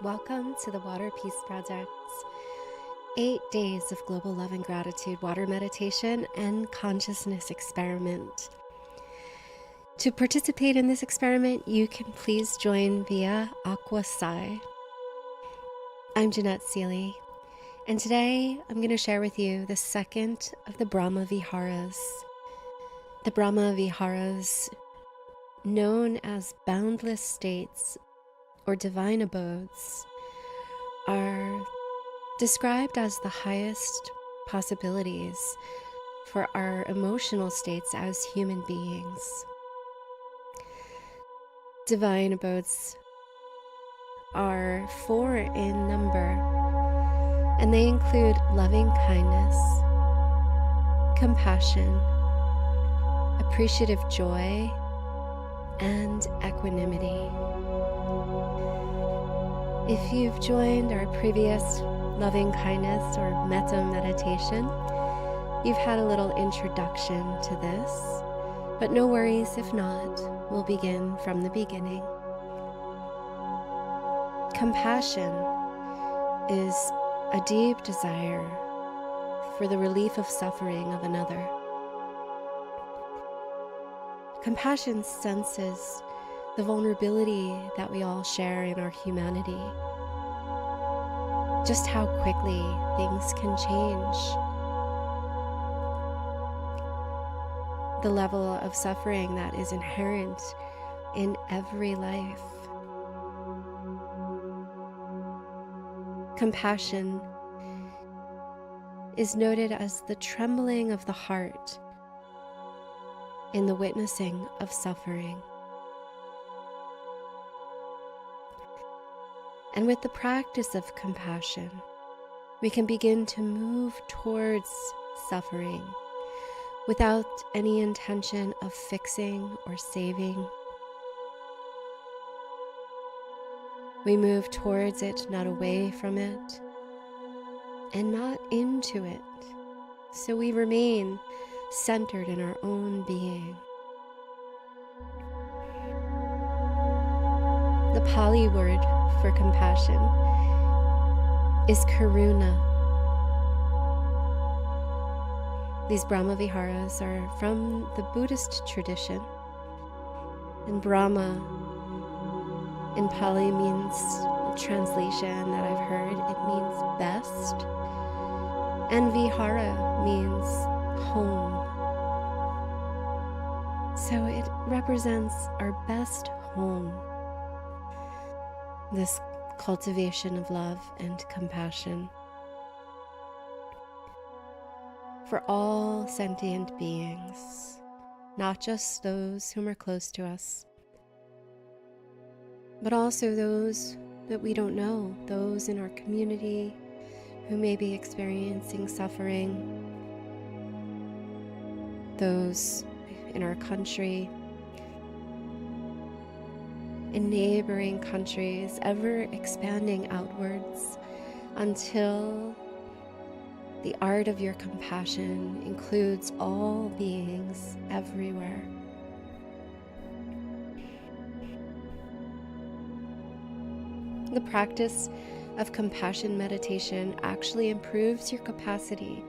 Welcome to the Water Peace Project's 8 days of global love and gratitude water meditation and consciousness experiment. To participate in this experiment, you can please join via Aquapsy. I'm Jeanette, and today I'm going to share with you the second of the Brahma Viharas. The Brahma Viharas, known as boundless states or divine abodes, are described as the highest possibilities for our emotional states as human beings. Divine abodes are 4 in number, and they include loving kindness, compassion, appreciative joy, and equanimity. If you've joined our previous loving kindness or metta meditation, you've had a little introduction to this, but no worries if not. We'll begin from the beginning. Compassion is a deep desire for the relief of suffering of another. Compassion senses the vulnerability that we all share in our humanity, just how quickly things can change, the level of suffering that is inherent in every life. Compassion is noted as the trembling of the heart in the witnessing of suffering. And with the practice of compassion, we can begin to move towards suffering without any intention of fixing or saving. We move towards it, not away from it, and not into it. So we remain centered in our own being. The Pali word for compassion is karuna. These Brahma Viharas are from the Buddhist tradition, and Brahma in Pali means, translation that I've heard, it means best, and Vihara means home. So it represents our best home, this cultivation of love and compassion for all sentient beings, not just those whom are close to us, but also those that we don't know, those in our community who may be experiencing suffering, those in our country, in neighboring countries, ever expanding outwards until the art of your compassion includes all beings everywhere. The practice of compassion meditation actually improves your capacity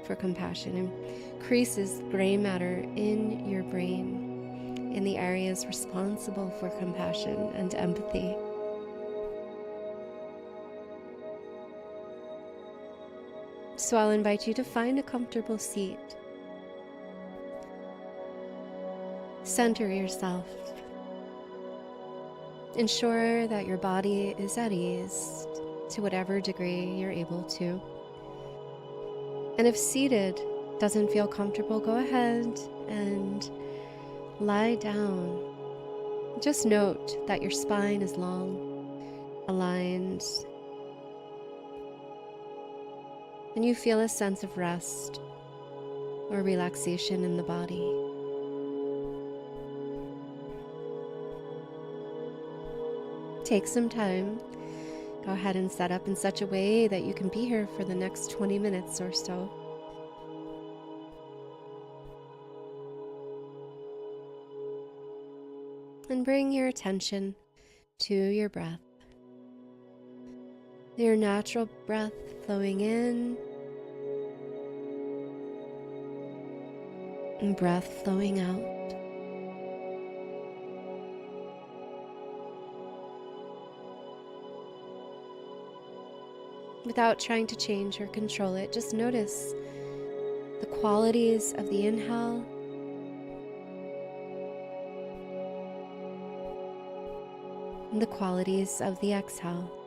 for compassion, increases gray matter in your brain, in the areas responsible for compassion and empathy. So I'll invite you to find a comfortable seat. Center yourself. Ensure that your body is at ease to whatever degree you're able to. And if seated doesn't feel comfortable, go ahead and lie down. Just note that your spine is long, aligned, and you feel a sense of rest or relaxation in the body. Take some time. Go ahead and set up in such a way that you can be here for the next 20 minutes or so. And bring your attention to your breath. Your natural breath flowing in and breath flowing out. Without trying to change or control it, just notice the qualities of the inhale and the qualities of the exhale.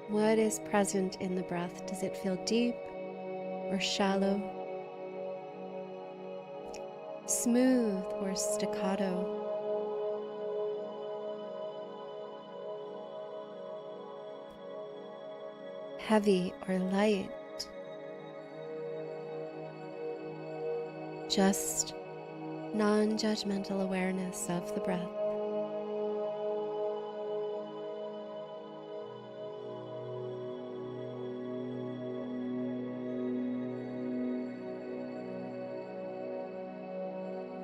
What is present in the breath? Does it feel deep or shallow? Smooth or staccato? Heavy or light? Just non-judgmental awareness of the breath.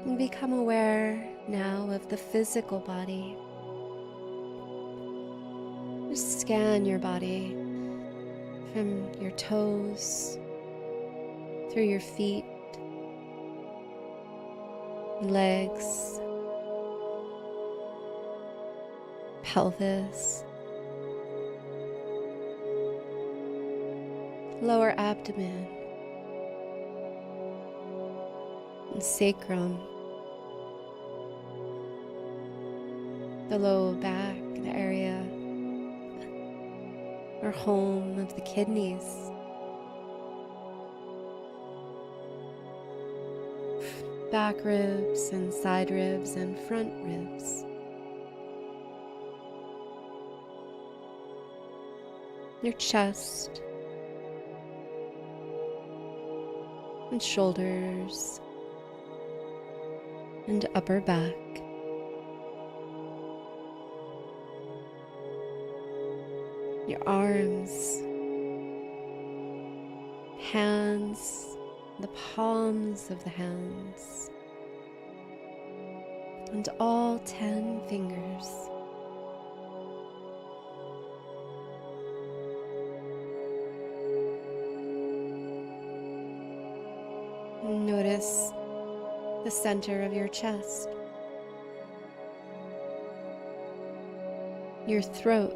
And become aware now of the physical body. Just scan your body from your toes, through your feet, legs, pelvis, lower abdomen, and sacrum, the low back, the area or home of the kidneys, back ribs and side ribs and front ribs, your chest and shoulders and upper back. Your arms, hands, the palms of the hands, and all 10 fingers. Notice the center of your chest, your throat,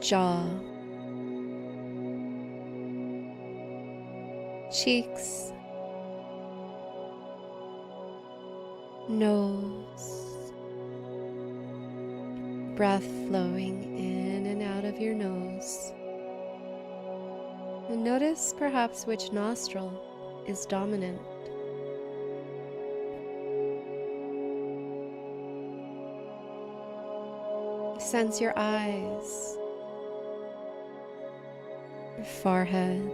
jaw, cheeks, nose, breath flowing in and out of your nose. And notice perhaps which nostril is dominant. Sense your eyes, your forehead,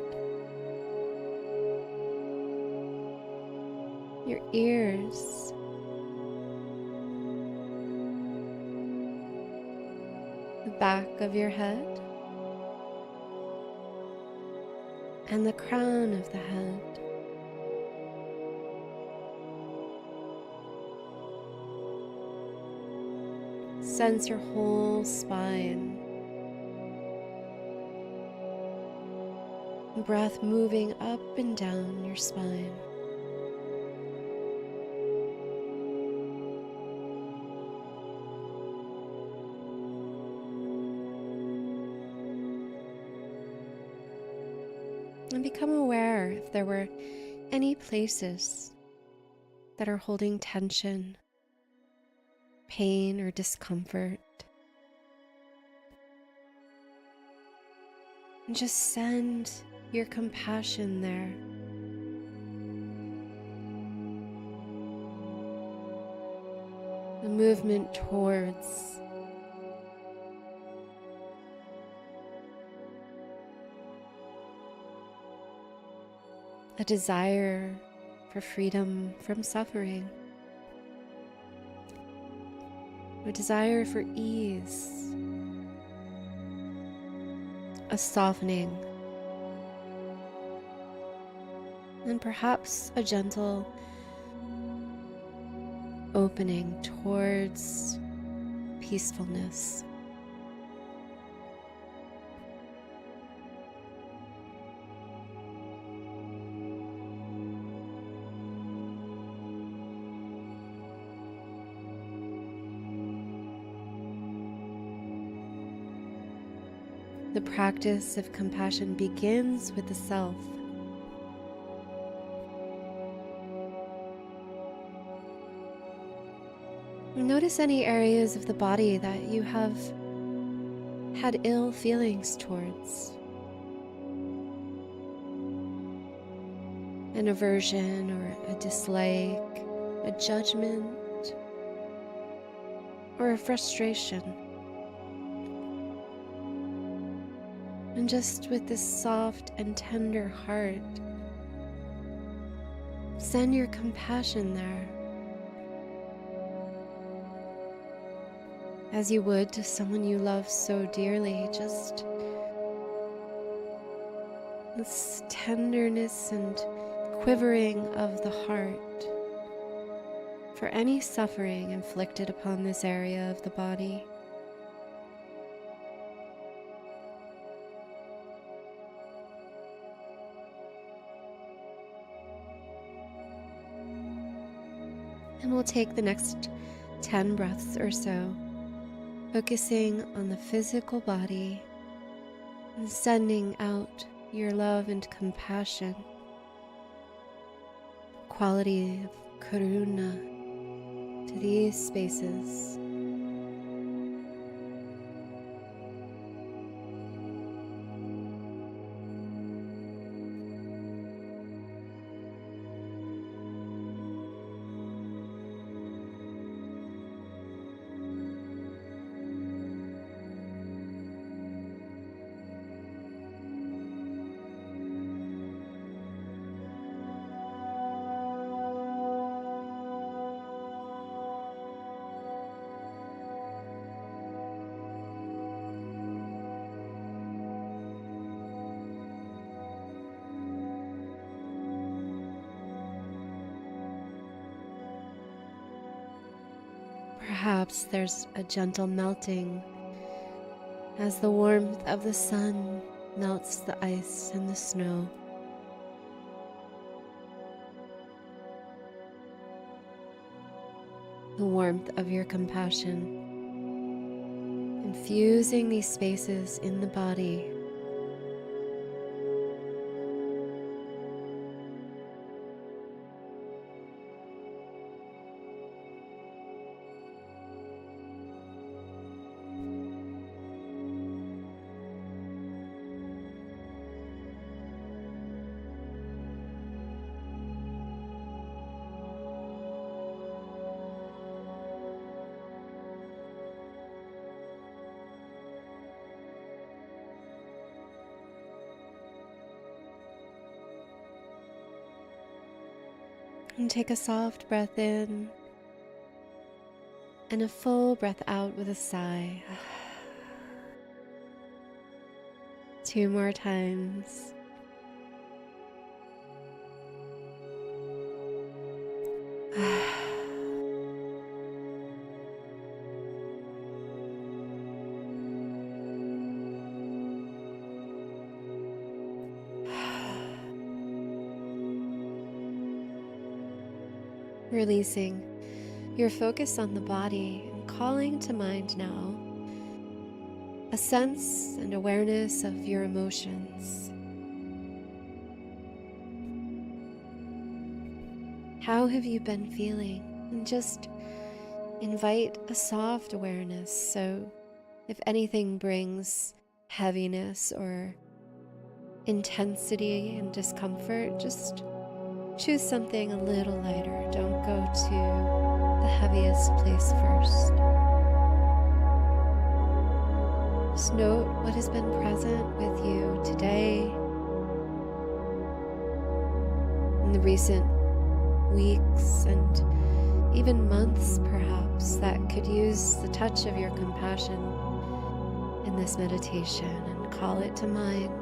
your ears, the back of your head, and the crown of the head. Sense your whole spine. Breath moving up and down your spine. And become aware if there were any places that are holding tension, pain, or discomfort. And just send your compassion there. The movement towards a desire for freedom from suffering, a desire for ease, a softening, and perhaps a gentle opening towards peacefulness. The practice of compassion begins with the self. Notice any areas of the body that you have had ill feelings towards. An aversion or a dislike, a judgment, or a frustration. And just with this soft and tender heart, send your compassion there, as you would to someone you love so dearly. Just this tenderness and quivering of the heart for any suffering inflicted upon this area of the body. And we'll take the next 10 breaths or so, focusing on the physical body and sending out your love and compassion, quality of karuna, to these spaces. Perhaps there's a gentle melting as the warmth of the sun melts the ice and the snow. The warmth of your compassion, infusing these spaces in the body. And take a soft breath in and a full breath out with a sigh. 2 more times. Releasing your focus on the body and calling to mind now a sense and awareness of your emotions. How have you been feeling? And just invite a soft awareness. So if anything brings heaviness or intensity and discomfort, just choose something a little lighter. Don't go to the heaviest place first. Just note what has been present with you today, in the recent weeks and even months perhaps, that could use the touch of your compassion in this meditation, and call it to mind.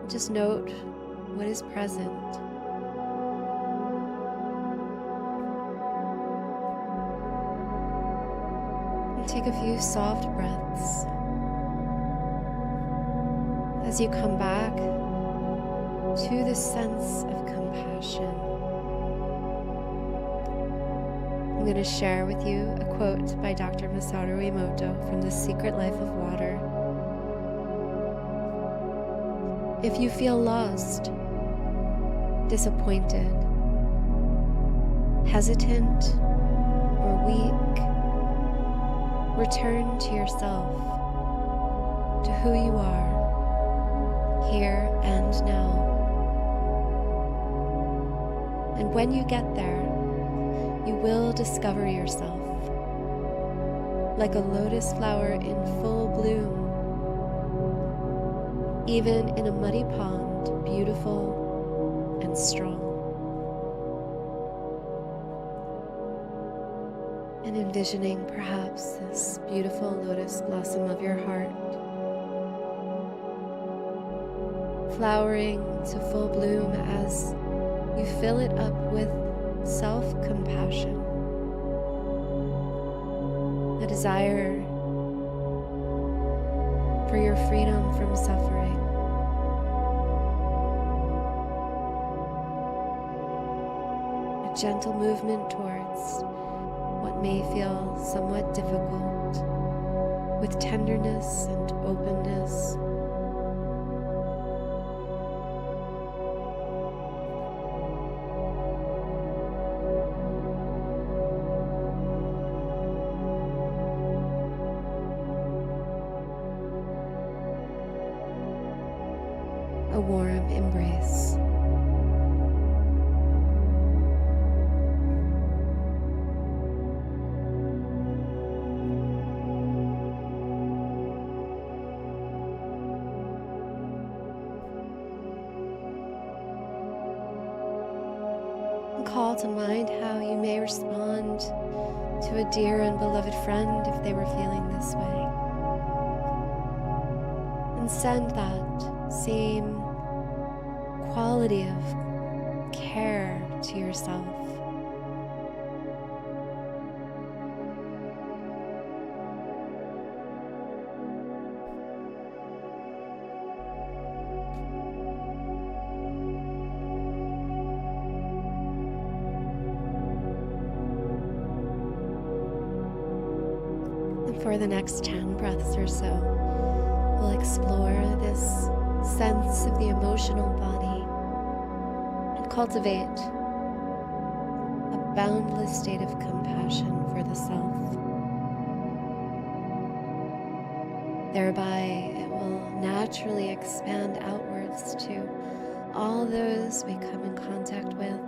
Just note what is present. And take a few soft breaths as you come back to this sense of compassion. I'm going to share with you a quote by Dr. Masaru Emoto from The Secret Life of Water. If you feel lost, disappointed, hesitant, or weak, return to yourself, to who you are, here and now. And when you get there, you will discover yourself like a lotus flower in full bloom, even in a muddy pond, beautiful and strong. And envisioning perhaps this beautiful lotus blossom of your heart, flowering to full bloom as you fill it up with self-compassion, a desire for your freedom from suffering, a gentle movement towards what may feel somewhat difficult, with tenderness and openness. A warm embrace. And call to mind how you may respond to a dear and beloved friend if they were feeling this way. And send that same quality of care to yourself. And for the next 10 breaths or so, we'll explore this sense of the emotional body and cultivate a boundless state of compassion for the self. Thereby, it will naturally expand outwards to all those we come in contact with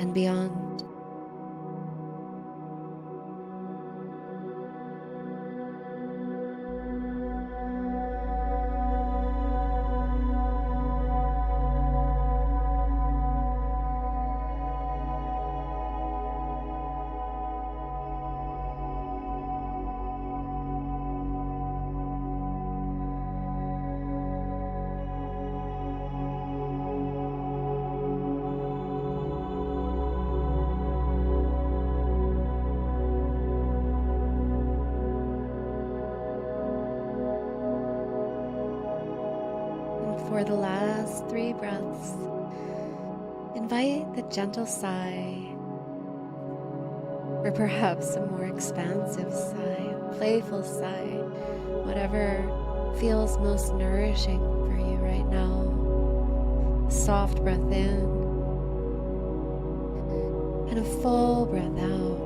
and beyond. For the last 3 breaths, invite the gentle sigh, or perhaps a more expansive sigh, a playful sigh, whatever feels most nourishing for you right now. A soft breath in, and a full breath out.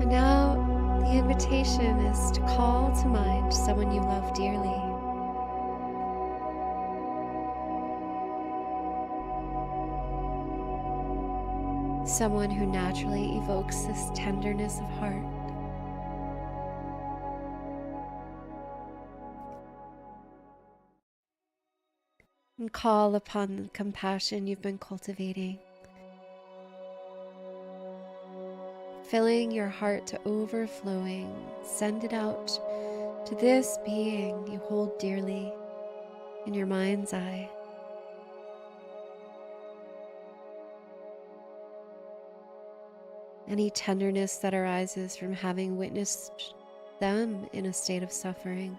Now, the invitation is to call to mind someone you love dearly. someone who naturally evokes this tenderness of heart. And call upon the compassion you've been cultivating, filling your heart to overflowing. Send it out to this being you hold dearly in your mind's eye. Any tenderness that arises from having witnessed them in a state of suffering.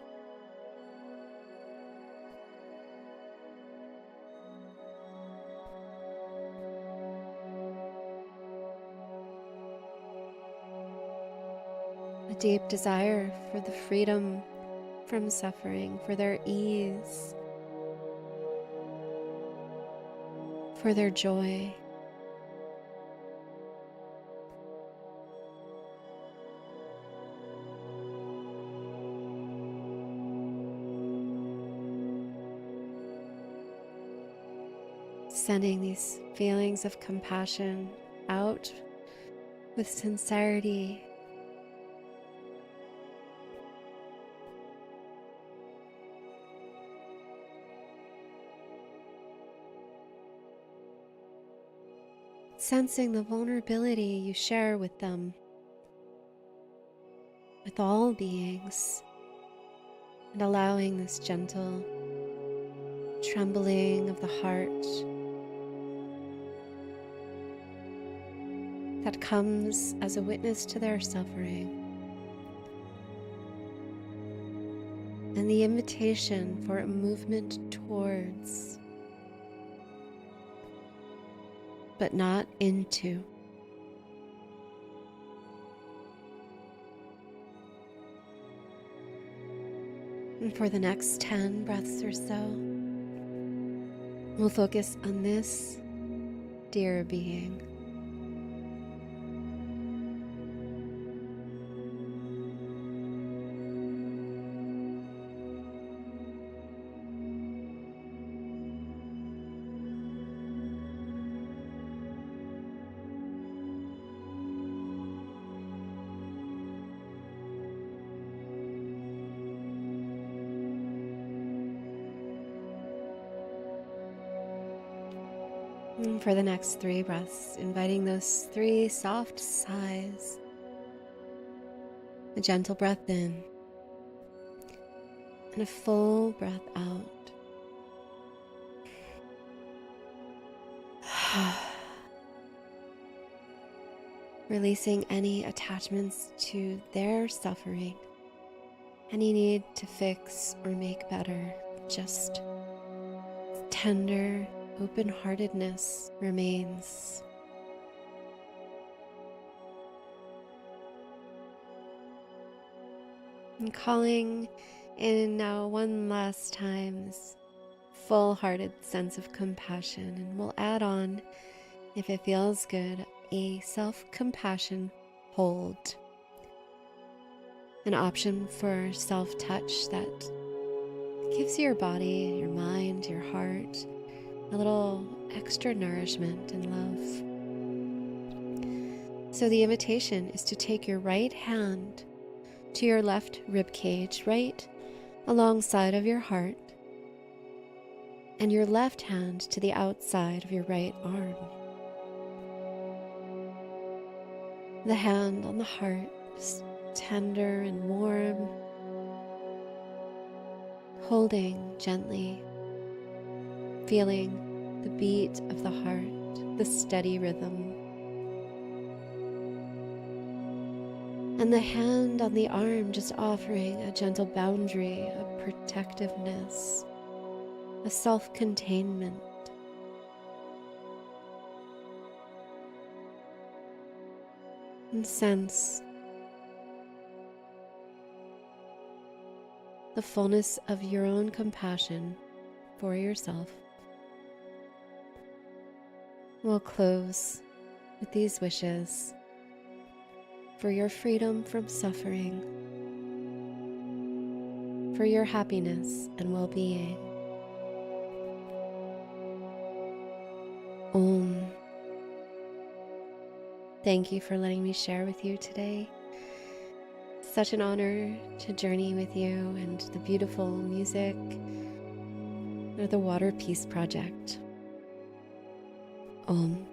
A deep desire for the freedom from suffering, for their ease, for their joy. Sending these feelings of compassion out with sincerity. Sensing the vulnerability you share with them, with all beings, and allowing this gentle trembling of the heart that comes as a witness to their suffering, and the invitation for a movement towards, but not into. And for the next 10 breaths or so, we'll focus on this dear being. And for the next 3 breaths, inviting those 3 soft sighs. A gentle breath in and a full breath out. Releasing any attachments to their suffering, any need to fix or make better. Just tender open-heartedness remains. And calling in now one last time this full-hearted sense of compassion, and we'll add on, if it feels good, a self-compassion hold. An option for self-touch that gives your body, your mind, your heart a little extra nourishment and love. So the invitation is to take your right hand to your left rib cage, right alongside of your heart, and your left hand to the outside of your right arm. The hand on the heart is tender and warm, holding gently, feeling the beat of the heart, the steady rhythm. And the hand on the arm just offering a gentle boundary of protectiveness, a self-containment. And sense the fullness of your own compassion for yourself. We'll close with these wishes for your freedom from suffering, for your happiness and well-being. Om. Thank you for letting me share with you today. Such an honor to journey with you and the beautiful music of the Water Peace Project. Om.